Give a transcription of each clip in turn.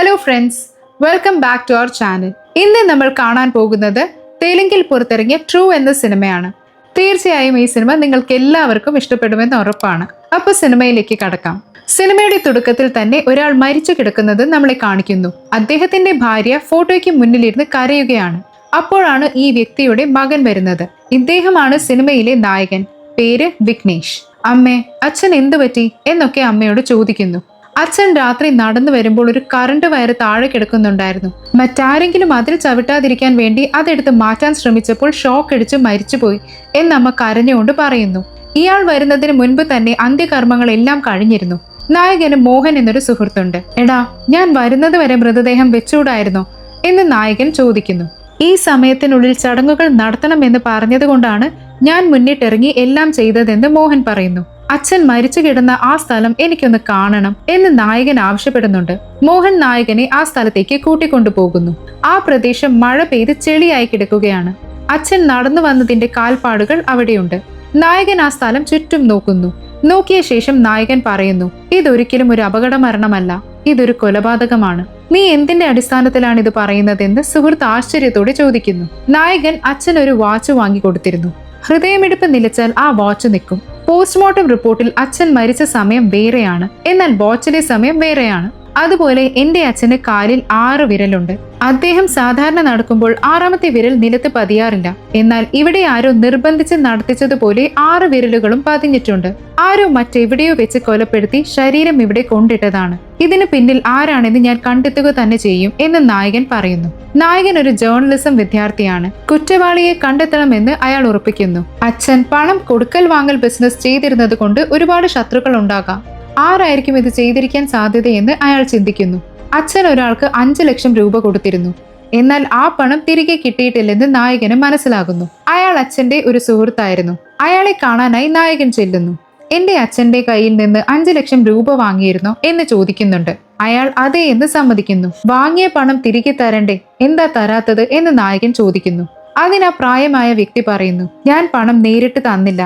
Hello friends, welcome back to our channel. ഇന്ന് നമ്മൾ കാണാൻ പോകുന്നത് തെലുങ്കിൽ പുറത്തിറങ്ങിയ ട്രൂ എന്ന സിനിമയാണ്. തീർച്ചയായും ഈ സിനിമ നിങ്ങൾക്ക് എല്ലാവർക്കും ഇഷ്ടപ്പെടുമെന്ന് ഉറപ്പാണ്. അപ്പൊ സിനിമയിലേക്ക് കടക്കാം. സിനിമയുടെ തുടക്കത്തിൽ തന്നെ ഒരാൾ മരിച്ചു കിടക്കുന്നത് നമ്മളെ കാണിക്കുന്നു. അദ്ദേഹത്തിന്റെ ഭാര്യ ഫോട്ടോയ്ക്ക് മുന്നിലിരുന്ന് കരയുകയാണ്. അപ്പോഴാണ് ഈ വ്യക്തിയുടെ മകൻ വരുന്നത്. ഇദ്ദേഹമാണ് സിനിമയിലെ നായകൻ. പേര് വിഘ്നേഷ്. അമ്മേ, അച്ഛൻ എന്തു പറ്റി എന്നൊക്കെ അമ്മയോട് ചോദിക്കുന്നു. അച്ഛൻ രാത്രി നടന്നു വരുമ്പോൾ ഒരു കറണ്ട് വയറ് താഴെ കിടക്കുന്നുണ്ടായിരുന്നു. മറ്റാരെങ്കിലും അതിൽ ചവിട്ടാതിരിക്കാൻ വേണ്ടി അതെടുത്ത് മാറ്റാൻ ശ്രമിച്ചപ്പോൾ ഷോക്ക് അടിച്ച് മരിച്ചുപോയി എന്നമ്മ കരഞ്ഞുകൊണ്ട് പറയുന്നു. ഇയാൾ വരുന്നതിന് മുൻപ് തന്നെ അന്ത്യകർമ്മങ്ങളെല്ലാം കഴിഞ്ഞിരുന്നു. നായകന് മോഹൻ എന്നൊരു സുഹൃത്തുണ്ട്. എടാ, ഞാൻ വരുന്നത് വരെ മൃതദേഹം വെച്ചൂടായിരുന്നോ എന്ന് നായകൻ ചോദിക്കുന്നു. ഈ സമയത്തിനുള്ളിൽ ചടങ്ങുകൾ നടത്തണമെന്ന് പറഞ്ഞതുകൊണ്ടാണ് ഞാൻ മുന്നിട്ടിറങ്ങി എല്ലാം ചെയ്തതെന്ന് മോഹൻ പറയുന്നു. അച്ഛൻ മരിച്ചു കിടന്ന ആ സ്ഥലം എനിക്കൊന്ന് കാണണം എന്ന് നായകൻ ആവശ്യപ്പെടുന്നുണ്ട്. മോഹൻ നായകനെ ആ സ്ഥലത്തേക്ക് കൂട്ടിക്കൊണ്ടുപോകുന്നു. ആ പ്രദേശം മഴ പെയ്ത് ചെളിയായി കിടക്കുകയാണ്. അച്ഛൻ നടന്നു വന്നതിന്റെ കാൽപ്പാടുകൾ അവിടെയുണ്ട്. നായകൻ ആ സ്ഥലം ചുറ്റും നോക്കുന്നു. നോക്കിയ ശേഷം നായകൻ പറയുന്നു, ഇതൊരിക്കലും ഒരു അപകട മരണമല്ല, ഇതൊരു കൊലപാതകമാണ്. നീ എന്തിന്റെ അടിസ്ഥാനത്തിലാണ് ഇത് പറയുന്നതെന്ന് സുഹൃത്ത് ആശ്ചര്യത്തോടെ ചോദിക്കുന്നു. നായകൻ അച്ഛൻ ഒരു വാച്ച് വാങ്ങിക്കൊടുത്തിരുന്നു. ഹൃദയമിടിപ്പ് നിലച്ചാൽ ആ വാച്ച് നിൽക്കും. പോസ്റ്റ്മോർട്ടം റിപ്പോർട്ടിൽ അച്ഛൻ മരിച്ച സമയം വേറെയാണ്, എന്നാൽ വാച്ചിലെ സമയം വേറെയാണ്. അതുപോലെ എന്റെ അച്ഛന് കാലിൽ 6 വിരലുണ്ട്. അദ്ദേഹം സാധാരണ നടക്കുമ്പോൾ 6ാമത്തെ വിരൽ നിലത്ത് പതിയാറില്ല. എന്നാൽ ഇവിടെ ആരോ നിർബന്ധിച്ച് നടത്തിച്ചതുപോലെ 6 വിരലുകളും പതിഞ്ഞിട്ടുണ്ട്. ആരോ മറ്റെവിടെയോ വെച്ച് കൊലപ്പെടുത്തി ശരീരം ഇവിടെ കൊണ്ടിട്ടതാണ്. ഇതിന് പിന്നിൽ ആരാണെന്ന് ഞാൻ കണ്ടെത്തുക തന്നെ ചെയ്യും എന്ന് നായകൻ പറയുന്നു. നായകൻ ഒരു ജേർണലിസം വിദ്യാർത്ഥിയാണ്. കുറ്റവാളിയെ കണ്ടെത്തണമെന്ന് അയാൾ ഉറപ്പിക്കുന്നു. അച്ഛൻ പണം കൊടുക്കൽ വാങ്ങൽ ബിസിനസ് ചെയ്തിരുന്നത് കൊണ്ട് ഒരുപാട് ശത്രുക്കൾ ഉണ്ടാകാം. ആരായിരിക്കും ഇത് ചെയ്തിരിക്കാൻ സാധ്യതയെന്ന് അയാൾ ചിന്തിക്കുന്നു. അച്ഛൻ ഒരാൾക്ക് 5 ലക്ഷം രൂപ കൊടുത്തിരുന്നു. എന്നാൽ ആ പണം തിരികെ കിട്ടിയിട്ടില്ലെന്ന് നായകന് മനസ്സിലാകുന്നു. അയാൾ അച്ഛന്റെ ഒരു സുഹൃത്തായിരുന്നു. അയാളെ കാണാനായി നായകൻ ചെല്ലുന്നു. എന്റെ അച്ഛന്റെ കയ്യിൽ നിന്ന് 5 ലക്ഷം രൂപ വാങ്ങിയിരുന്നോ എന്ന് ചോദിക്കുന്നുണ്ട്. അയാൾ അതെ എന്ന് സമ്മതിക്കുന്നു. വാങ്ങിയ പണം തിരികെ തരണ്ടേ, എന്താ തരാത്തത് എന്ന് നായകൻ ചോദിക്കുന്നു. അതിനാ പ്രായമായ വ്യക്തി പറയുന്നു, ഞാൻ പണം നേരിട്ട് തന്നില്ല.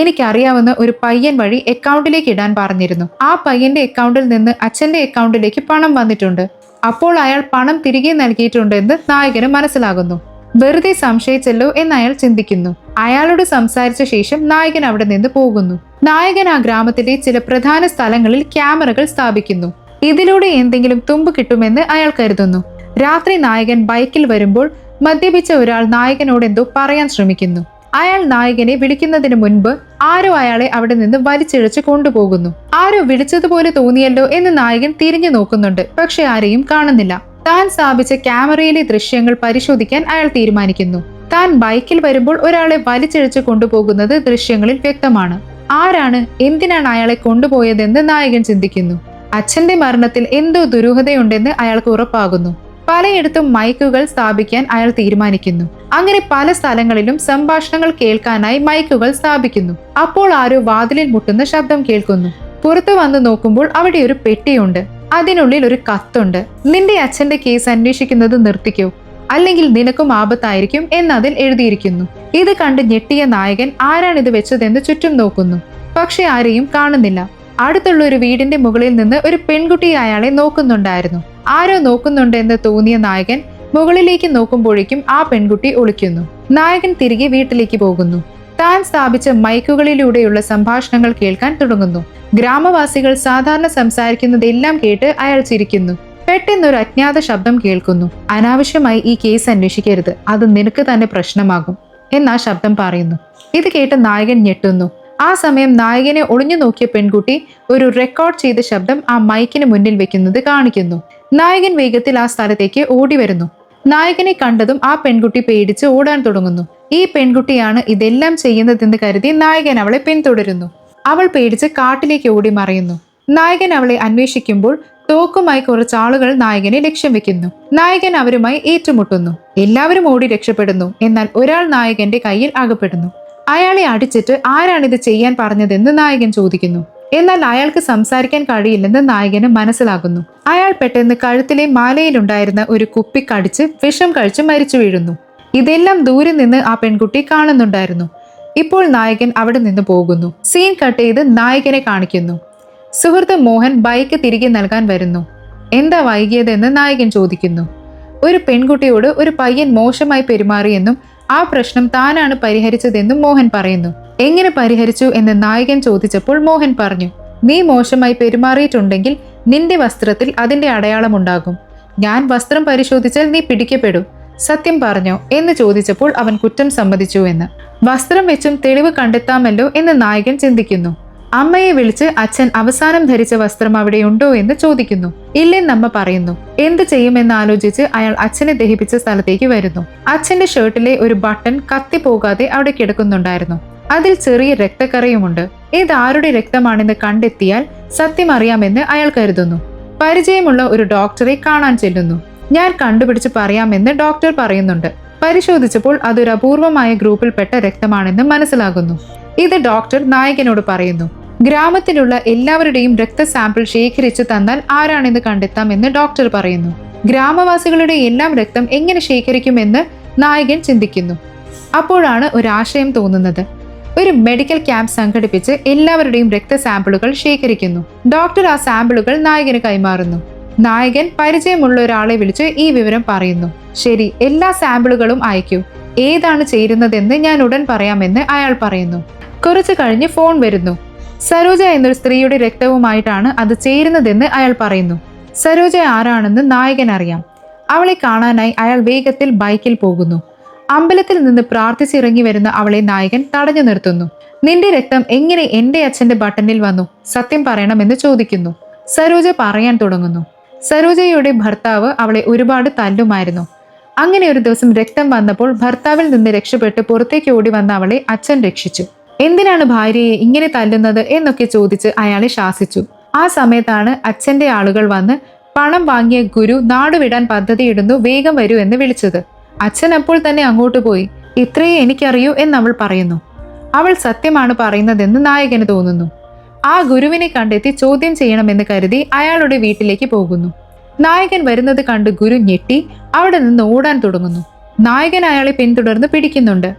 എനിക്കറിയാവുന്ന ഒരു പയ്യൻ വഴി അക്കൗണ്ടിലേക്ക് ഇടാൻ പറഞ്ഞിരുന്നു. ആ പയ്യന്റെ അക്കൗണ്ടിൽ നിന്ന് അച്ഛന്റെ അക്കൗണ്ടിലേക്ക് പണം വന്നിട്ടുണ്ട്. അപ്പോൾ അയാൾ പണം തിരികെ നൽകിയിട്ടുണ്ടെന്ന് നായകന് മനസ്സിലാകുന്നു. വെറുതെ സംശയിച്ചല്ലോ എന്ന് അയാൾ ചിന്തിക്കുന്നു. അയാളോട് സംസാരിച്ച ശേഷം നായകൻ അവിടെ നിന്ന് പോകുന്നു. നായകൻ ആ ഗ്രാമത്തിലെ ചില പ്രധാന സ്ഥലങ്ങളിൽ ക്യാമറകൾ സ്ഥാപിക്കുന്നു. ഇതിലൂടെ എന്തെങ്കിലും തുമ്പ് കിട്ടുമെന്ന് അയാൾ കരുതുന്നു. രാത്രി നായകൻ ബൈക്കിൽ വരുമ്പോൾ മദ്യപിച്ച ഒരാൾ നായകനോട് എന്തോ പറയാൻ ശ്രമിക്കുന്നു. അയാൾ നായകനെ വിളിക്കുന്നതിന് മുൻപ് ആരോ അയാളെ അവിടെ നിന്ന് വലിച്ചിഴച്ച് കൊണ്ടുപോകുന്നു. ആരോ വിളിച്ചതുപോലെ തോന്നിയല്ലോ എന്ന് നായകൻ തിരിഞ്ഞു നോക്കുന്നുണ്ട്. പക്ഷെ ആരെയും കാണുന്നില്ല. താൻ സ്ഥാപിച്ച ക്യാമറയിലെ ദൃശ്യങ്ങൾ പരിശോധിക്കാൻ അയാൾ തീരുമാനിക്കുന്നു. താൻ ബൈക്കിൽ വരുമ്പോൾ ഒരാളെ വലിച്ചിഴച്ച് കൊണ്ടുപോകുന്നത് ദൃശ്യങ്ങളിൽ വ്യക്തമാണ്. ആരാണ്, എന്തിനാണ് അയാളെ കൊണ്ടുപോയതെന്ന് നായകൻ ചിന്തിക്കുന്നു. അച്ഛന്റെ മരണത്തിൽ എന്തോ ദുരൂഹതയുണ്ടെന്ന് അയാൾക്ക് ഉറപ്പാകുന്നു. പലയിടത്തും മൈക്കുകൾ സ്ഥാപിക്കാൻ അയാൾ തീരുമാനിക്കുന്നു. അങ്ങനെ പല സ്ഥലങ്ങളിലും സംഭാഷണങ്ങൾ കേൾക്കാനായി മൈക്കുകൾ സ്ഥാപിക്കുന്നു. അപ്പോൾ ആരോ വാതിലിൽ മുട്ടുന്ന ശബ്ദം കേൾക്കുന്നു. പുറത്തു വന്ന് നോക്കുമ്പോൾ അവിടെ ഒരു പെട്ടിയുണ്ട്. അതിനുള്ളിൽ ഒരു കത്തുണ്ട്. നിന്റെ അച്ഛന്റെ കേസ് അന്വേഷിക്കുന്നത് നിർത്തിക്കോ, അല്ലെങ്കിൽ നിനക്കും ആപത്തായിരിക്കും എന്നതിൽ എഴുതിയിരിക്കുന്നു. ഇത് കണ്ട് ഞെട്ടിയ നായകൻ ആരാണിത് വെച്ചതെന്ന് ചുറ്റും നോക്കുന്നു. പക്ഷെ ആരെയും കാണുന്നില്ല. അടുത്തുള്ള ഒരു വീടിന്റെ മുകളിൽ നിന്ന് ഒരു പെൺകുട്ടി അയാളെ നോക്കുന്നുണ്ടായിരുന്നു. ആരോ നോക്കുന്നുണ്ടെന്ന് തോന്നിയ നായകൻ മുകളിലേക്ക് നോക്കുമ്പോഴേക്കും ആ പെൺകുട്ടി ഒളിക്കുന്നു. നായകൻ തിരികെ വീട്ടിലേക്ക് പോകുന്നു. താൻ സ്ഥാപിച്ച മൈക്കുകളിലൂടെയുള്ള സംഭാഷണങ്ങൾ കേൾക്കാൻ തുടങ്ങുന്നു. ഗ്രാമവാസികൾ സാധാരണ സംസാരിക്കുന്നതെല്ലാം കേട്ട് അയാൾ ചിരിക്കുന്നു. പെട്ടെന്നൊരു അജ്ഞാത ശബ്ദം കേൾക്കുന്നു. അനാവശ്യമായി ഈ കേസ് അന്വേഷിക്കരുത്, അത് നിനക്ക് തന്നെ പ്രശ്നമാകും എന്നാ ശബ്ദം പറയുന്നു. ഇത് കേട്ട് നായകൻ ഞെട്ടുന്നു. ആ സമയം നായകനെ ഒളിഞ്ഞു നോക്കിയ പെൺകുട്ടി ഒരു റെക്കോർഡ് ചെയ്ത ശബ്ദം ആ മൈക്കിന് മുന്നിൽ വെക്കുന്നത് കാണിക്കുന്നു. നായകൻ വേഗത്തിൽ ആ സ്ഥലത്തേക്ക് ഓടി വരുന്നു. നായകനെ കണ്ടതും ആ പെൺകുട്ടി പേടിച്ച് ഓടാൻ തുടങ്ങുന്നു. ഈ പെൺകുട്ടിയാണ് ഇതെല്ലാം ചെയ്യുന്നതെന്ന് കരുതി നായകൻ അവളെ പിന്തുടരുന്നു. അവൾ പേടിച്ച് കാട്ടിലേക്ക് ഓടി മറയുന്നു. നായകൻ അവളെ അന്വേഷിക്കുമ്പോൾ തോക്കുമായി കുറച്ച് ആളുകൾ നായകനെ ലക്ഷ്യം വെക്കുന്നു. നായകൻ അവരുമായി ഏറ്റുമുട്ടുന്നു. എല്ലാവരും ഓടി രക്ഷപ്പെടുന്നു. എന്നാൽ ഒരാൾ നായകന്റെ കയ്യിൽ അകപ്പെടുന്നു. അയാളെ അടിച്ചിട്ട് ആരാണിത് ചെയ്യാൻ പറഞ്ഞതെന്ന് നായകൻ ചോദിക്കുന്നു. എന്നാൽ അയാൾക്ക് സംസാരിക്കാൻ കഴിയില്ലെന്ന് നായകന് മനസ്സിലാകുന്നു. അയാൾ പെട്ടെന്ന് കഴുത്തിലെ മാലയിലുണ്ടായിരുന്ന ഒരു കുപ്പി കടിച്ച് വിഷം കഴിച്ച് മരിച്ചു വീഴുന്നു. ഇതെല്ലാം ദൂരെ നിന്ന് ആ പെൺകുട്ടി കാണുന്നുണ്ടായിരുന്നു. ഇപ്പോൾ നായകൻ അവിടെ നിന്ന് പോകുന്നു. സീൻ കട്ട് ചെയ്ത് നായകനെ കാണിക്കുന്നു. സുഹൃത്ത് മോഹൻ ബൈക്ക് തിരികെ നൽകാൻ വരുന്നു. എന്താ വൈകിയതെന്ന് നായകൻ ചോദിക്കുന്നു. ഒരു പെൺകുട്ടിയോട് ഒരു പയ്യൻ മോശമായി പെരുമാറിയെന്നും ആ പ്രശ്നം താനാണ് പരിഹരിച്ചതെന്നും മോഹൻ പറയുന്നു. എങ്ങനെ പരിഹരിച്ചു എന്ന് നായകൻ ചോദിച്ചപ്പോൾ മോഹൻ പറഞ്ഞു, നീ മോശമായി പെരുമാറിയിട്ടുണ്ടെങ്കിൽ നിന്റെ വസ്ത്രത്തിൽ അതിന്റെ അടയാളമുണ്ടാകും. ഞാൻ വസ്ത്രം പരിശോധിച്ചാൽ നീ പിടിക്കപ്പെടും. സത്യം പറഞ്ഞോ എന്ന് ചോദിച്ചപ്പോൾ അവൻ കുറ്റം സമ്മതിച്ചു എന്ന്. വസ്ത്രം വെച്ചും തെളിവ് കണ്ടെത്താമല്ലോ എന്ന് നായകൻ ചിന്തിക്കുന്നു. അമ്മയെ വിളിച്ച് അച്ഛൻ അവസാനം ധരിച്ച വസ്ത്രം അവിടെയുണ്ടോ എന്ന് ചോദിക്കുന്നു. ഇല്ലെന്നമ്മ പറയുന്നു. എന്ത് ചെയ്യുമെന്ന് ആലോചിച്ച് അയാൾ അച്ഛനെ ദഹിപ്പിച്ച സ്ഥലത്തേക്ക് വരുന്നു. അച്ഛന്റെ ഷർട്ടിലെ ഒരു ബട്ടൺ കത്തിപ്പോകാതെ അവിടെ കിടക്കുന്നുണ്ടായിരുന്നു. അതിൽ ചെറിയ രക്തക്കറയുമുണ്ട്. ഇത് ആരുടെ രക്തമാണെന്ന് കണ്ടെത്തിയാൽ സത്യം അറിയാമെന്ന് അയാൾ കരുതുന്നു. പരിചയമുള്ള ഒരു ഡോക്ടറെ കാണാൻ ചെല്ലുന്നു. ഞാൻ കണ്ടുപിടിച്ച് പറയാമെന്ന് ഡോക്ടർ പറയുന്നുണ്ട്. പരിശോധിച്ചപ്പോൾ അതൊരു അപൂർവമായ ഗ്രൂപ്പിൽപ്പെട്ട രക്തമാണെന്ന് മനസ്സിലാകുന്നു. ഇത് ഡോക്ടർ നായകനോട് പറയുന്നു. ഗ്രാമത്തിലുള്ള എല്ലാവരുടെയും രക്ത സാമ്പിൾ ശേഖരിച്ചു തന്നാൽ ആരാണെന്ന് കണ്ടെത്താമെന്ന് ഡോക്ടർ പറയുന്നു. ഗ്രാമവാസികളുടെ എല്ലാം രക്തം എങ്ങനെ ശേഖരിക്കുമെന്ന് നായകൻ ചിന്തിക്കുന്നു. അപ്പോഴാണ് ഒരു ആശയം തോന്നുന്നത്. ഒരു മെഡിക്കൽ ക്യാമ്പ് സംഘടിപ്പിച്ച് എല്ലാവരുടെയും രക്ത സാമ്പിളുകൾ ശേഖരിക്കുന്നു. ഡോക്ടർ ആ സാമ്പിളുകൾ നായകന് കൈമാറുന്നു. നായകൻ പരിചയമുള്ള ഒരാളെ വിളിച്ച് ഈ വിവരം പറയുന്നു. ശരി, എല്ലാ സാമ്പിളുകളും അയക്കൂ. ഏതാണ് ചേരുന്നതെന്ന് ഞാൻ ഉടൻ പറയാമെന്ന് അയാൾ പറയുന്നു. കുറച്ചു കഴിഞ്ഞ് ഫോൺ വരുന്നു. സരോജ എന്നൊരു സ്ത്രീയുടെ രക്തവുമായിട്ടാണ് അത് ചേരുന്നതെന്ന് അയാൾ പറയുന്നു. സരോജ ആരാണെന്ന് നായകൻ അറിയാം. അവളെ കാണാനായി അയാൾ വേഗത്തിൽ ബൈക്കിൽ പോകുന്നു. അമ്പലത്തിൽ നിന്ന് പ്രാർത്ഥിച്ചിറങ്ങി വരുന്ന അവളെ നായകൻ തടഞ്ഞു നിർത്തുന്നു. നിന്റെ രക്തം എങ്ങനെ എന്റെ അച്ഛന്റെ ബട്ടണിൽ വന്നു? സത്യം പറയണമെന്ന് ചോദിക്കുന്നു. സരോജ പറയാൻ തുടങ്ങുന്നു. സരോജയുടെ ഭർത്താവ് അവളെ ഒരുപാട് തല്ലുമായിരുന്നു. അങ്ങനെ ഒരു ദിവസം രക്തം വന്നപ്പോൾ ഭർത്താവിൽ നിന്ന് രക്ഷപ്പെട്ട് പുറത്തേക്ക് ഓടി വന്ന അവളെ അച്ഛൻ രക്ഷിച്ചു. എന്തിനാണ് ഭാര്യയെ ഇങ്ങനെ തല്ലുന്നത് എന്നൊക്കെ ചോദിച്ച് അയാളെ ശാസിച്ചു. ആ സമയത്താണ് അച്ഛന്റെ ആളുകൾ വന്ന് പണം വാങ്ങിയ ഗുരു നാടുവിടാൻ പദ്ധതിയിടുന്നു, വേഗം വരൂ എന്ന് വിളിച്ചത്. അച്ഛൻ അപ്പോൾ തന്നെ അങ്ങോട്ട് പോയി. ഇത്രയേ എനിക്കറിയൂ എന്നവൾ പറയുന്നു. അവൾ സത്യമാണ് പറയുന്നതെന്ന് നായകന് തോന്നുന്നു. ആ ഗുരുവിനെ കണ്ടെത്തി ചോദ്യം ചെയ്യണമെന്ന് കരുതി അയാളുടെ വീട്ടിലേക്ക് പോകുന്നു. നായകൻ വരുന്നത് കണ്ട് ഗുരു ഞെട്ടി അവിടെ നിന്ന് ഓടാൻ തുടങ്ങുന്നു. നായകൻ അയാളെ പിന്തുടർന്ന് പിടിക്കുന്നുണ്ട്.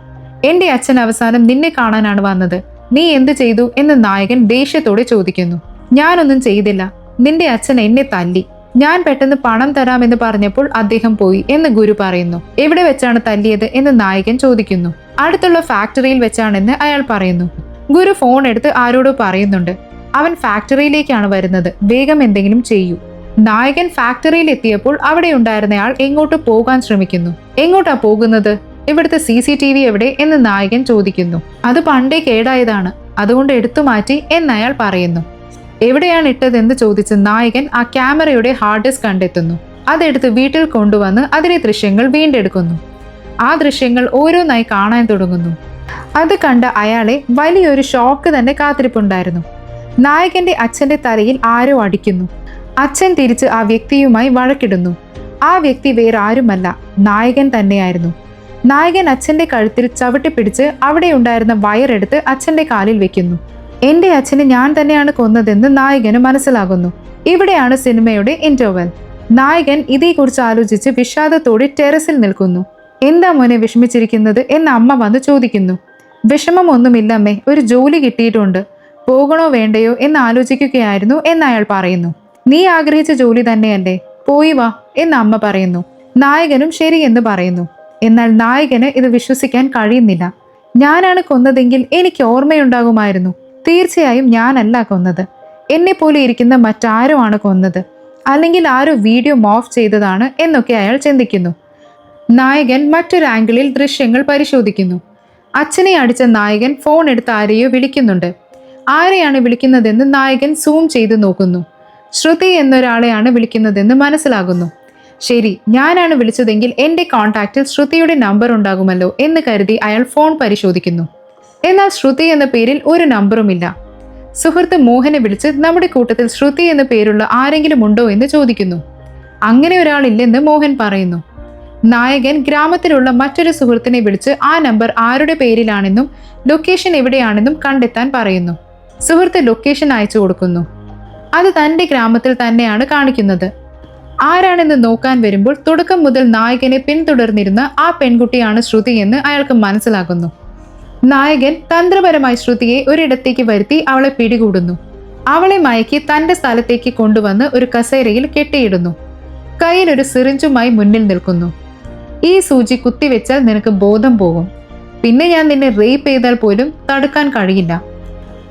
എന്റെ അച്ഛൻ അവസാനം നിന്നെ കാണാനാണ് വന്നത്, നീ എന്ത് ചെയ്തു എന്ന് നായകൻ ദേഷ്യത്തോടെ ചോദിക്കുന്നു. ഞാനൊന്നും ചെയ്തില്ല, നിന്റെ അച്ഛൻ എന്നെ തല്ലി. ഞാൻ പെട്ടെന്ന് പണം തരാമെന്ന് പറഞ്ഞപ്പോൾ അദ്ദേഹം പോയി എന്ന് ഗുരു പറയുന്നു. എവിടെ വെച്ചാണ് തല്ലിയത് എന്ന് നായകൻ ചോദിക്കുന്നു. അടുത്തുള്ള ഫാക്ടറിയിൽ വെച്ചാണെന്ന് അയാൾ പറയുന്നു. ഗുരു ഫോൺ എടുത്ത് ആരോടോ പറയുന്നുണ്ട്. അവൻ ഫാക്ടറിയിലേക്കാണ് വരുന്നത്, വേഗം എന്തെങ്കിലും ചെയ്യൂ. നായകൻ ഫാക്ടറിയിൽ എത്തിയപ്പോൾ അവിടെ ഉണ്ടായിരുന്നയാൾ എങ്ങോട്ട് പോകാൻ ശ്രമിക്കുന്നു. എങ്ങോട്ടാ പോകുന്നത്? ഇവിടുത്തെ CCTV എവിടെ എന്ന് നായകൻ ചോദിക്കുന്നു. അത് പണ്ടേ കേടായതാണ്, അതുകൊണ്ട് എടുത്തു മാറ്റി എന്നയാൾ പറയുന്നു. എവിടെയാണ് ഇട്ടതെന്ന് ചോദിച്ച് നായകൻ ആ ക്യാമറയുടെ ഹാർഡ് ഡിസ്ക് കണ്ടെത്തുന്നു. അതെടുത്ത് വീട്ടിൽ കൊണ്ടുവന്ന് അതിലെ ദൃശ്യങ്ങൾ വീണ്ടെടുക്കുന്നു. ആ ദൃശ്യങ്ങൾ ഓരോന്നായി കാണാൻ തുടങ്ങുന്നു. അത് കണ്ട അയാളെ വലിയൊരു ഷോക്ക് തന്നെ കാത്തിരിപ്പുണ്ടായിരുന്നു. നായകന്റെ അച്ഛന്റെ തലയിൽ ആരോ അടിക്കുന്നു. അച്ഛൻ തിരിച്ച് ആ വ്യക്തിയുമായി വഴക്കിടുന്നു. ആ വ്യക്തി വേറെ ആരുമല്ല, നായകൻ തന്നെയായിരുന്നു. നായകൻ അച്ഛന്റെ കഴുത്തിൽ ചവിട്ടിപ്പിടിച്ച് അവിടെ ഉണ്ടായിരുന്ന വയറെടുത്ത് അച്ഛന്റെ കാലിൽ വെക്കുന്നു. എന്റെ അച്ഛനെ ഞാൻ തന്നെയാണ് കൊന്നതെന്ന് നായകന് മനസ്സിലാകുന്നു. ഇവിടെയാണ് സിനിമയുടെ ഇന്റർവെൽ. നായകൻ ഇതേക്കുറിച്ച് ആലോചിച്ച് വിഷാദത്തോടെ ടെറസിൽ നിൽക്കുന്നു. എന്താ മോനെ വിഷമിച്ചിരിക്കുന്നത് എന്ന് അമ്മ വന്ന് ചോദിക്കുന്നു. വിഷമമൊന്നുമില്ലമ്മേ, ഒരു ജോലി കിട്ടിയിട്ടുണ്ട്, പോകണോ വേണ്ടയോ എന്ന് ആലോചിക്കുകയായിരുന്നു എന്ന് അയാൾ പറയുന്നു. നീ ആഗ്രഹിച്ച ജോലി തന്നെയല്ലേ, പോയി വാ എന്ന് അമ്മ പറയുന്നു. നായകനും ശരി എന്ന് പറയുന്നു. എന്നാൽ നായകന് ഇത് വിശ്വസിക്കാൻ കഴിയുന്നില്ല. ഞാനാണ് കൊന്നതെങ്കിൽ എനിക്ക് ഓർമ്മയുണ്ടാകുമായിരുന്നു. തീർച്ചയായും ഞാനല്ല കൊന്നത്, എന്നെ പോലെ ഇരിക്കുന്ന മറ്റാരോ ആണ് കൊന്നത്, അല്ലെങ്കിൽ ആരോ വീഡിയോ മോഫ് ചെയ്തതാണ് എന്നൊക്കെ അയാൾ ചിന്തിക്കുന്നു. നായകൻ മറ്റൊരു ആംഗിളിൽ ദൃശ്യങ്ങൾ പരിശോധിക്കുന്നു. അച്ഛനെ അടിച്ച നായകൻ ഫോൺ എടുത്ത് ആരെയോ വിളിക്കുന്നുണ്ട്. ആരെയാണ് വിളിക്കുന്നതെന്ന് നായകൻ സൂം ചെയ്ത് നോക്കുന്നു. ശ്രുതി എന്നൊരാളെയാണ് വിളിക്കുന്നതെന്ന് മനസ്സിലാകുന്നു. ശരി, ഞാനാണ് വിളിച്ചതെങ്കിൽ എന്റെ കോൺടാക്റ്റിൽ ശ്രുതിയുടെ നമ്പർ ഉണ്ടാകുമല്ലോ എന്ന് കരുതി അയാൾ ഫോൺ പരിശോധിക്കുന്നു. എന്നാൽ ശ്രുതി എന്ന പേരിൽ ഒരു നമ്പറുമില്ല. സുഹൃത്ത് മോഹനെ വിളിച്ച് നമ്മുടെ കൂട്ടത്തിൽ ശ്രുതി എന്ന പേരുള്ള ആരെങ്കിലും ഉണ്ടോ എന്ന് ചോദിക്കുന്നു. അങ്ങനെ ഒരാളില്ലെന്ന് മോഹൻ പറയുന്നു. നായകൻ ഗ്രാമത്തിലുള്ള മറ്റൊരു സുഹൃത്തിനെ വിളിച്ച് ആ നമ്പർ ആരുടെ പേരിലാണെന്നും ലൊക്കേഷൻ എവിടെയാണെന്നും കണ്ടെത്താൻ പറയുന്നു. സുഹൃത്ത് ലൊക്കേഷൻ അയച്ചു കൊടുക്കുന്നു. അത് തന്റെ ഗ്രാമത്തിൽ തന്നെയാണ് കാണിക്കുന്നത്. ആരാണെന്ന് നോക്കാൻ വരുമ്പോൾ തുടക്കം മുതൽ നായകനെ പിന്തുടർന്നിരുന്ന ആ പെൺകുട്ടിയാണ് ശ്രുതി എന്ന് അയാൾക്ക് മനസ്സിലാകുന്നു. നായകൻ തന്ത്രപരമായി ശ്രുതിയെ ഒരിടത്തേക്ക് വരുത്തി അവളെ പിടികൂടുന്നു. അവളെ മയക്കി തന്റെ സ്ഥലത്തേക്ക് കൊണ്ടുവന്ന് ഒരു കസേരയിൽ കെട്ടിയിടുന്നു. കയ്യിൽ ഒരു സിറിഞ്ചുമായി മുന്നിൽ നിൽക്കുന്നു. ഈ സൂചി കുത്തിവെച്ചാൽ നിനക്ക് ബോധം പോകും. പിന്നെ ഞാൻ നിന്നെ റേപ്പ് ചെയ്താൽ പോലും തടുക്കാൻ കഴിയില്ല.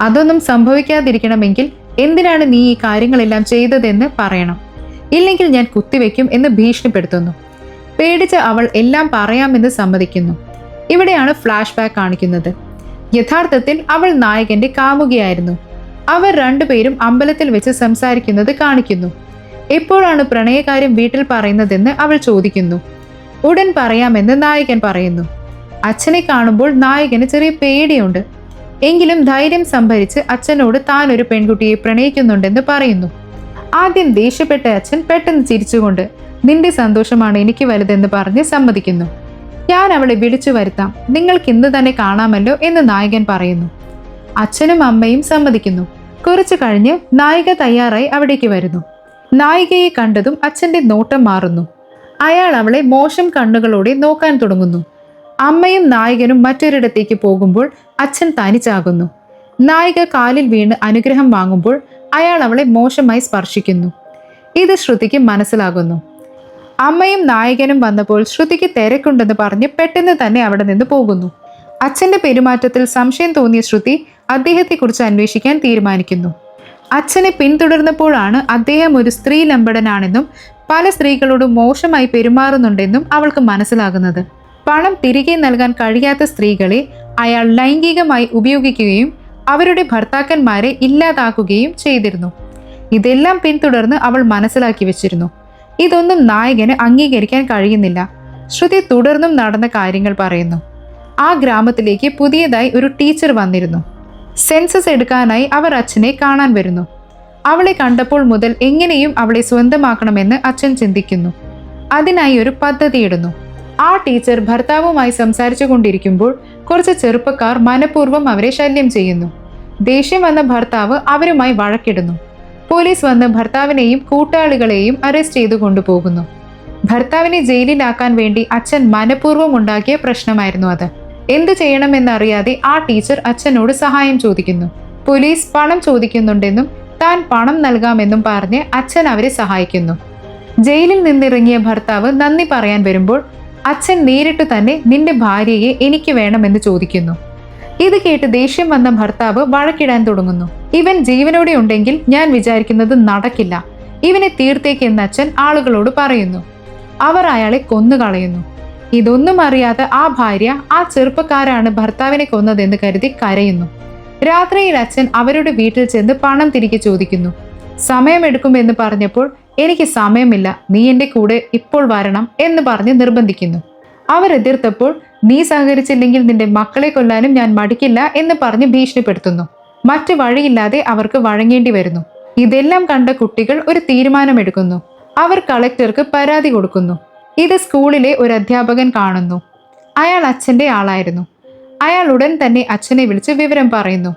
അതൊന്നും സംഭവിക്കാതിരിക്കണമെങ്കിൽ എന്തിനാണ് നീ ഈ കാര്യങ്ങളെല്ലാം ചെയ്തതെന്ന് പറയണം. ഇല്ലെങ്കിൽ ഞാൻ കുത്തിവെക്കും എന്ന് ഭീഷണിപ്പെടുത്തുന്നു. പേടിച്ച് അവൾ എല്ലാം പറയാമെന്ന് സമ്മതിക്കുന്നു. ഇവിടെയാണ് ഫ്ലാഷ് ബാക്ക് കാണിക്കുന്നത്. യഥാർത്ഥത്തിൽ അവൾ നായകന്റെ കാമുകിയായിരുന്നു. അവർ രണ്ടുപേരും അമ്പലത്തിൽ വെച്ച് സംസാരിക്കുന്നത് കാണിക്കുന്നു. എപ്പോഴാണ് പ്രണയകാര്യം വീട്ടിൽ പറയുന്നതെന്ന് അവൾ ചോദിക്കുന്നു. ഉടൻ പറയാമെന്ന് നായകൻ പറയുന്നു. അച്ഛനെ കാണുമ്പോൾ നായകന് ചെറിയ പേടിയുണ്ട്. എങ്കിലും ധൈര്യം സംഭരിച്ച് അച്ഛനോട് താൻ ഒരു പെൺകുട്ടിയെ പ്രണയിക്കുന്നുണ്ടെന്ന് പറയുന്നു. ആദ്യം ദേഷ്യപ്പെട്ട അച്ഛൻ പെട്ടെന്ന് ചിരിച്ചുകൊണ്ട് നിന്റെ സന്തോഷമാണ് എനിക്ക് വലുതെന്ന് പറഞ്ഞ് സമ്മതിക്കുന്നു. ഞാൻ അവളെ വിളിച്ചു വരുത്താം, നിങ്ങൾക്ക് ഇന്ന് തന്നെ കാണാമല്ലോ എന്ന് നായകൻ പറയുന്നു. അച്ഛനും അമ്മയും സമ്മതിക്കുന്നു. കുറച്ചു കഴിഞ്ഞ് നായിക തയ്യാറായി അവിടേക്ക് വരുന്നു. നായികയെ കണ്ടതും അച്ഛന്റെ നോട്ടം മാറുന്നു. അയാൾ അവളെ മോശം കണ്ണുകളോടെ നോക്കാൻ തുടങ്ങുന്നു. അമ്മയും നായകനും മറ്റൊരിടത്തേക്ക് പോകുമ്പോൾ അച്ഛൻ തനിച്ചാകുന്നു. നായിക കാലിൽ വീണ് അനുഗ്രഹം വാങ്ങുമ്പോൾ അയാൾ അവളെ മോശമായി സ്പർശിക്കുന്നു. ഇത് ശ്രുതിക്ക് മനസ്സിലാകുന്നു. അമ്മയും നായകനും വന്നപ്പോൾ ശ്രുതിക്ക് തിരക്കുണ്ടെന്ന് പറഞ്ഞ് പെട്ടെന്ന് തന്നെ അവിടെ നിന്ന് പോകുന്നു. അച്ഛന്റെ പെരുമാറ്റത്തിൽ സംശയം തോന്നിയ ശ്രുതി അദ്ദേഹത്തെക്കുറിച്ച് അന്വേഷിക്കാൻ തീരുമാനിക്കുന്നു. അച്ഛനെ പിന്തുടർന്നപ്പോഴാണ് അദ്ദേഹം ഒരു സ്ത്രീ ലംബടനാണെന്നും പല സ്ത്രീകളോടും മോശമായി പെരുമാറുന്നുണ്ടെന്നും അവൾക്ക് മനസ്സിലാകുന്നത്. പണം തിരികെ നൽകാൻ കഴിയാത്ത സ്ത്രീകളെ അയാൾ ലൈംഗികമായി ഉപയോഗിക്കുകയും അവരുടെ ഭർത്താക്കന്മാരെ ഇല്ലാതാക്കുകയും ചെയ്തിരുന്നു. ഇതെല്ലാം പിന്തുടർന്ന് അവൾ മനസ്സിലാക്കി വെച്ചിരുന്നു. ഇതൊന്നും നായകന് അംഗീകരിക്കാൻ കഴിയുന്നില്ല. ശ്രുതി തുടർന്നും നടന്ന കാര്യങ്ങൾ പറയുന്നു. ആ ഗ്രാമത്തിലേക്ക് പുതിയതായി ഒരു ടീച്ചർ വന്നിരുന്നു. സെൻസസ് എടുക്കാനായി അവർ അച്ഛനെ കാണാൻ വരുന്നു. അവളെ കണ്ടപ്പോൾ മുതൽ എങ്ങനെയും അവളെ സ്വന്തമാക്കണമെന്ന് അച്ഛൻ ചിന്തിക്കുന്നു. അതിനായി ഒരു പദ്ധതി ഇടുന്നു. ആ ടീച്ചർ ഭർത്താവുമായി സംസാരിച്ചു കൊണ്ടിരിക്കുമ്പോൾ കുറച്ച് ചെറുപ്പക്കാർ മനഃപൂർവ്വം അവരെ ശല്യം ചെയ്യുന്നു. ദേഷ്യം വന്ന ഭർത്താവ് അവരുമായി വഴക്കിടുന്നു. പോലീസ് വന്ന് ഭർത്താവിനെയും കൂട്ടാളികളെയും അറസ്റ്റ് ചെയ്തു കൊണ്ടുപോകുന്നു. ഭർത്താവിനെ ജയിലിലാക്കാൻ വേണ്ടി അച്ഛൻ മനഃപൂർവ്വം ഉണ്ടാക്കിയ പ്രശ്നമായിരുന്നു അത്. എന്തു ചെയ്യണമെന്നറിയാതെ ആ ടീച്ചർ അച്ഛനോട് സഹായം ചോദിക്കുന്നു. പോലീസ് പണം ചോദിക്കുന്നുണ്ടെന്നും താൻ പണം നൽകാമെന്നും പറഞ്ഞ് അച്ഛൻ അവരെ സഹായിക്കുന്നു. ജയിലിൽ നിന്നിറങ്ങിയ ഭർത്താവ് നന്ദി പറയാൻ വരുമ്പോൾ അച്ഛൻ നേരിട്ട് തന്നെ നിന്റെ ഭാര്യയെ എനിക്ക് വേണമെന്ന് ചോദിക്കുന്നു. ഇത് കേട്ട് ദേഷ്യം വന്ന ഭർത്താവ് വഴക്കിടാൻ തുടങ്ങുന്നു. ഇവൻ ജീവനോടെ ഉണ്ടെങ്കിൽ ഞാൻ വിചാരിക്കുന്നത് നടക്കില്ല, ഇവനെ തീർത്തേക്കെന്ന് അച്ഛൻ ആളുകളോട് പറയുന്നു. അവർ അയാളെ കൊന്നുകളയുന്നു. ഇതൊന്നും അറിയാതെ ആ ഭാര്യ ആ ചെറുപ്പക്കാരാണ് ഭർത്താവിനെ കൊന്നതെന്ന് കരുതി കരയുന്നു. രാത്രിയിൽ അച്ഛൻ അവരുടെ വീട്ടിൽ ചെന്ന് പണം തിരികെ ചോദിക്കുന്നു. സമയമെടുക്കുമെന്ന് പറഞ്ഞപ്പോൾ എനിക്ക് സമയമില്ല, നീ എൻ്റെ കൂടെ ഇപ്പോൾ വരണം എന്ന് പറഞ്ഞ് നിർബന്ധിക്കുന്നു. അവർ എതിർത്തപ്പോൾ നീ സഹകരിച്ചില്ലെങ്കിൽ നിന്റെ മക്കളെ കൊല്ലാനും ഞാൻ മടിക്കില്ല എന്ന് പറഞ്ഞ് ഭീഷണിപ്പെടുത്തുന്നു. മറ്റു വഴിയില്ലാതെ അവർക്ക് വഴങ്ങേണ്ടി വരുന്നു. ഇതെല്ലാം കണ്ട കുട്ടികൾ ഒരു തീരുമാനമെടുക്കുന്നു. അവർ കളക്ടർക്ക് പരാതി കൊടുക്കുന്നു. ഇത് സ്കൂളിലെ ഒരു അധ്യാപകൻ കാണുന്നു. അയാൾ അച്ഛൻ്റെ ആളായിരുന്നു. അയാൾ ഉടൻ തന്നെ അച്ഛനെ വിളിച്ച് വിവരം പറയുന്നു.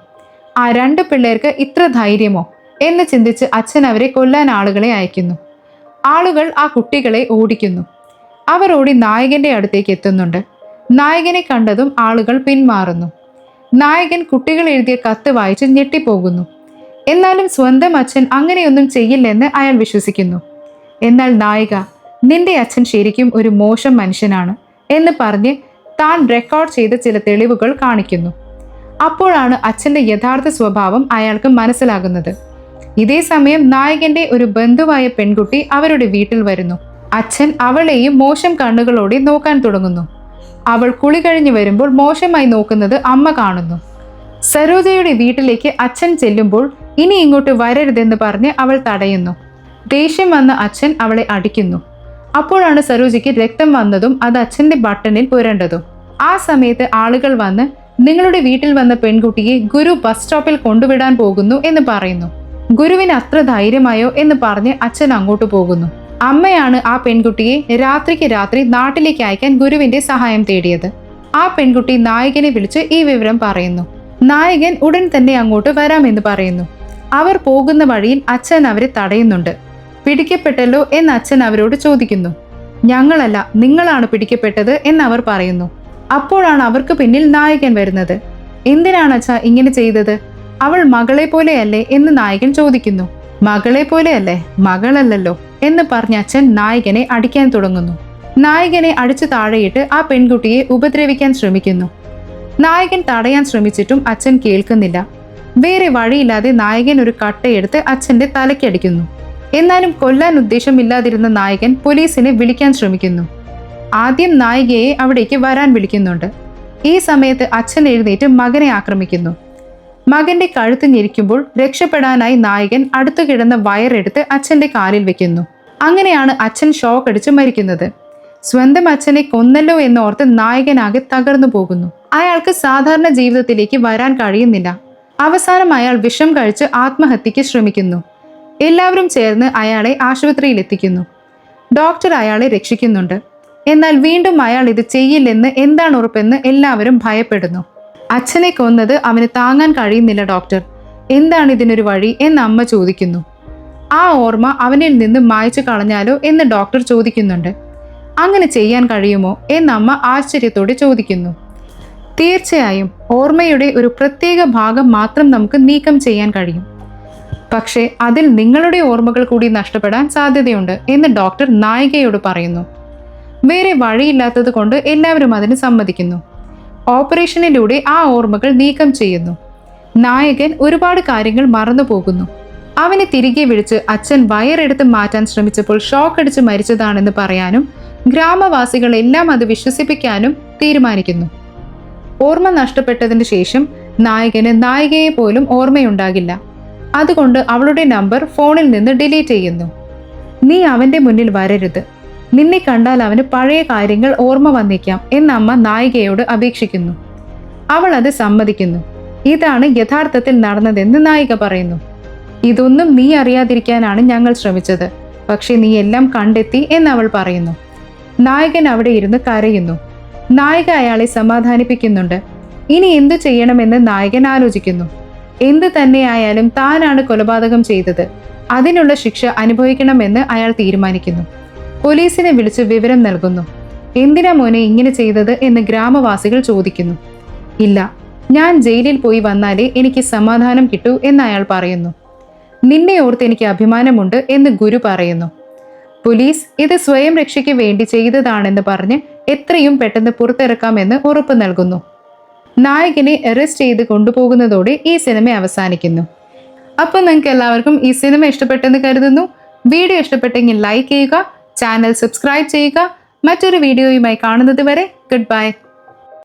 ആ രണ്ട് പിള്ളേർക്ക് ഇത്ര ധൈര്യമോ എന്ന് ചിന്തിച്ച് അച്ഛൻ അവരെ കൊല്ലാൻ ആളുകളെ അയക്കുന്നു. ആളുകൾ ആ കുട്ടികളെ ഓടിക്കുന്നു. അവർ ഓടി നായകന്റെ അടുത്തേക്ക് എത്തുന്നുണ്ട്. നായകനെ കണ്ടതും ആളുകൾ പിന്മാറുന്നു. നായകൻ കുട്ടികൾ എഴുതിയ കത്ത് വായിച്ച് ഞെട്ടിപ്പോകുന്നു. എന്നാലും സ്വന്തം അച്ഛൻ അങ്ങനെയൊന്നും ചെയ്യില്ലെന്ന് അയാൾ വിശ്വസിക്കുന്നു. എന്നാൽ നായിക, നിന്റെ അച്ഛൻ ശരിക്കും ഒരു മോശം മനുഷ്യനാണ് എന്ന് പറഞ്ഞ് താൻ റെക്കോർഡ് ചെയ്ത ചില തെളിവുകൾ കാണിക്കുന്നു. അപ്പോഴാണ് അച്ഛൻ്റെ യഥാർത്ഥ സ്വഭാവം അയാൾക്ക് മനസ്സിലാകുന്നത്. ഇതേ സമയം നായകന്റെ ഒരു ബന്ധുവായ പെൺകുട്ടി അവരുടെ വീട്ടിൽ വരുന്നു. അച്ഛൻ അവളെയും മോശം കണ്ണുകളോടെ നോക്കാൻ തുടങ്ങുന്നു. അവൾ കുളി കഴിഞ്ഞു വരുമ്പോൾ മോശമായി നോക്കുന്നത് അമ്മ കാണുന്നു. സരോജയുടെ വീട്ടിലേക്ക് അച്ഛൻ ചെല്ലുമ്പോൾ ഇനി ഇങ്ങോട്ട് വരരുതെന്ന് പറഞ്ഞ് അവൾ തടയുന്നു. ദേഷ്യം വന്ന അച്ഛൻ അവളെ അടിക്കുന്നു. അപ്പോഴാണ് സരോജയ്ക്ക് രക്തം വന്നതും അത് അച്ഛൻ്റെ ബട്ടണിൽ പുരണ്ടതും. ആ സമയത്ത് ആളുകൾ വന്ന് നിങ്ങളുടെ വീട്ടിൽ വന്ന പെൺകുട്ടിയെ ഗുരു ബസ് സ്റ്റോപ്പിൽ കൊണ്ടുവിടാൻ പോകുന്നു എന്ന് പറയുന്നു. ഗുരുവിന് അത്ര ധൈര്യമായോ എന്ന് പറഞ്ഞ് അച്ഛൻ അങ്ങോട്ട് പോകുന്നു. അമ്മയാണ് ആ പെൺകുട്ടിയെ രാത്രിക്ക് രാത്രി നാട്ടിലേക്ക് അയക്കാൻ ഗുരുവിന്റെ സഹായം തേടിയത്. ആ പെൺകുട്ടി നായകനെ വിളിച്ച് ഈ വിവരം പറയുന്നു. നായകൻ ഉടൻ തന്നെ അങ്ങോട്ട് വരാമെന്ന് പറയുന്നു. അവർ പോകുന്ന വഴിയിൽ അച്ഛൻ അവരെ തടയുന്നുണ്ട്. പിടിക്കപ്പെട്ടല്ലോ എന്ന് അച്ഛൻ അവരോട് ചോദിക്കുന്നു. ഞങ്ങളല്ല, നിങ്ങളാണ് പിടിക്കപ്പെട്ടത് എന്നവർ പറയുന്നു. അപ്പോഴാണ് അവർക്ക് പിന്നിൽ നായകൻ വരുന്നത്. എന്തിനാണ് അച്ഛാ ഇങ്ങനെ ചെയ്തത്? അവൾ മകളെ പോലെയല്ലേ എന്ന് നായകൻ ചോദിക്കുന്നു. മകളെ പോലെയല്ലേ, മകളല്ലല്ലോ എന്ന് പറഞ്ഞ അച്ഛൻ നായകനെ അടിക്കാൻ തുടങ്ങുന്നു. നായകനെ അടിച്ചു താഴെയിട്ട് ആ പെൺകുട്ടിയെ ഉപദ്രവിക്കാൻ ശ്രമിക്കുന്നു. നായകൻ തടയാൻ ശ്രമിച്ചിട്ടും അച്ഛൻ കേൾക്കുന്നില്ല. വേറെ വഴിയില്ലാതെ നായകൻ ഒരു കട്ടയെടുത്ത് അച്ഛന്റെ തലയ്ക്കടിക്കുന്നു. എന്നാലും കൊല്ലാൻ ഉദ്ദേശമില്ലാതിരുന്ന നായകൻ പോലീസിനെ വിളിക്കാൻ ശ്രമിക്കുന്നു. ആദ്യം നായികയെ അവിടേക്ക് വരാൻ വിളിക്കുന്നുണ്ട്. ഈ സമയത്ത് അച്ഛൻ എഴുന്നേറ്റ് മകനെ ആക്രമിക്കുന്നു. മകന്റെ കഴുത്ത് ഞെരിക്കുമ്പോൾ രക്ഷപ്പെടാനായി നായകൻ അടുത്തു കിടന്ന വയറെടുത്ത് അച്ഛന്റെ കാലിൽ വെക്കുന്നു. അങ്ങനെയാണ് അച്ഛൻ ഷോക്ക് അടിച്ച് മരിക്കുന്നത്. സ്വന്തം അച്ഛനെ കൊന്നല്ലോ എന്നോർത്ത് നായകനാകെ തകർന്നു പോകുന്നു. അയാൾക്ക് സാധാരണ ജീവിതത്തിലേക്ക് വരാൻ കഴിയുന്നില്ല. അവസാനം അയാൾ വിഷം കഴിച്ച് ആത്മഹത്യക്ക് ശ്രമിക്കുന്നു. എല്ലാവരും ചേർന്ന് അയാളെ ആശുപത്രിയിൽ എത്തിക്കുന്നു. ഡോക്ടർ അയാളെ രക്ഷിക്കുന്നുണ്ട്. എന്നാൽ വീണ്ടും അയാൾ ഇത് ചെയ്യില്ലെന്ന് എന്താണ് ഉറപ്പെന്ന് എല്ലാവരും ഭയപ്പെടുന്നു. അച്ഛനെ കൊന്നത് അവന് താങ്ങാൻ കഴിയുന്നില്ല ഡോക്ടർ, എന്താണ് ഇതിനൊരു വഴി എന്ന് അമ്മ ചോദിക്കുന്നു. ആ ഓർമ്മ അവനിൽ നിന്ന് മായ്ച്ചു കളഞ്ഞാലോ എന്ന് ഡോക്ടർ ചോദിക്കുന്നുണ്ട്. അങ്ങനെ ചെയ്യാൻ കഴിയുമോ എന്ന് അമ്മ ആശ്ചര്യത്തോടെ ചോദിക്കുന്നു. തീർച്ചയായും ഓർമ്മയുടെ ഒരു പ്രത്യേക ഭാഗം മാത്രം നമുക്ക് നീക്കം ചെയ്യാൻ കഴിയും. പക്ഷേ അതിൽ നിങ്ങളുടെ ഓർമ്മകൾ കൂടി നഷ്ടപ്പെടാൻ സാധ്യതയുണ്ട് എന്ന് ഡോക്ടർ നായികയോട് പറയുന്നു. വേറെ വഴിയില്ലാത്തത് കൊണ്ട് എല്ലാവരും അതിന് സമ്മതിക്കുന്നു. ഓപ്പറേഷനിലൂടെ ആ ഓർമ്മകൾ നീക്കം ചെയ്യുന്നു. നായകൻ ഒരുപാട് കാര്യങ്ങൾ മറന്നു പോകുന്നു. അവനെ തിരികെ വിളിച്ച് അച്ഛൻ വയറെടുത്ത് മാറ്റാൻ ശ്രമിച്ചപ്പോൾ ഷോക്ക് അടിച്ച് മരിച്ചതാണെന്ന് പറയാനും ഗ്രാമവാസികളെല്ലാം അത് വിശ്വസിപ്പിക്കാനും തീരുമാനിക്കുന്നു. ഓർമ്മ നഷ്ടപ്പെട്ടതിന് ശേഷം നായകന് നായികയെ പോലും ഓർമ്മയുണ്ടാകില്ല. അതുകൊണ്ട് അവളുടെ നമ്പർ ഫോണിൽ നിന്ന് ഡിലീറ്റ് ചെയ്യുന്നു. നീ അവന്റെ മുന്നിൽ വരരുത്, നിന്നെ കണ്ടാൽ അവന് പഴയ കാര്യങ്ങൾ ഓർമ്മ വന്നേക്കാം എന്ന് അമ്മ നായികയോട് അപേക്ഷിക്കുന്നു. അവൾ അത് സമ്മതിക്കുന്നു. ഇതാണ് യഥാർത്ഥത്തിൽ നടന്നതെന്ന് നായിക പറയുന്നു. ഇതൊന്നും നീ അറിയാതിരിക്കാനാണ് ഞങ്ങൾ ശ്രമിച്ചത്, പക്ഷെ നീ എല്ലാം കണ്ടെത്തി എന്ന് അവൾ പറയുന്നു. നായകൻ അവിടെ ഇരുന്ന് കരയുന്നു. നായിക അയാളെ സമാധാനിപ്പിക്കുന്നുണ്ട്. ഇനി എന്തു ചെയ്യണമെന്ന് നായകൻ ആലോചിക്കുന്നു. എന്തു തന്നെയായാലും താനാണ് കൊലപാതകം ചെയ്തത്, അതിനുള്ള ശിക്ഷ അനുഭവിക്കണമെന്ന് അയാൾ തീരുമാനിക്കുന്നു. പോലീസിനെ വിളിച്ച് വിവരം നൽകുന്നു. എന്തിനാ മോനെ ഇങ്ങനെ ചെയ്തത് എന്ന് ഗ്രാമവാസികൾ ചോദിക്കുന്നു. ഇല്ല, ഞാൻ ജയിലിൽ പോയി വന്നാലേ എനിക്ക് സമാധാനം കിട്ടൂ എന്ന് അയാൾ പറയുന്നു. നിന്നെ ഓർത്ത് എനിക്ക് അഭിമാനമുണ്ട് എന്ന് ഗുരു പറയുന്നു. പോലീസ് ഇത് സ്വയം രക്ഷയ്ക്ക് വേണ്ടി ചെയ്തതാണെന്ന് പറഞ്ഞ് എത്രയും പെട്ടെന്ന് പുറത്തിറക്കാമെന്ന് ഉറപ്പ് നൽകുന്നു. നായകനെ അറസ്റ്റ് ചെയ്ത് കൊണ്ടുപോകുന്നതോടെ ഈ സിനിമ അവസാനിക്കുന്നു. അപ്പോൾ നിങ്ങൾക്ക് എല്ലാവർക്കും ഈ സിനിമ ഇഷ്ടപ്പെട്ടെന്ന് കരുതുന്നു. വീഡിയോ ഇഷ്ടപ്പെട്ടെങ്കിൽ ലൈക്ക് ചെയ്യുക, ചാനൽ സബ്സ്ക്രൈബ് ചെയ്യുക. മറ്റൊരു വീഡിയോയുമായി കാണുന്നത് വരെ ഗുഡ് ബൈ.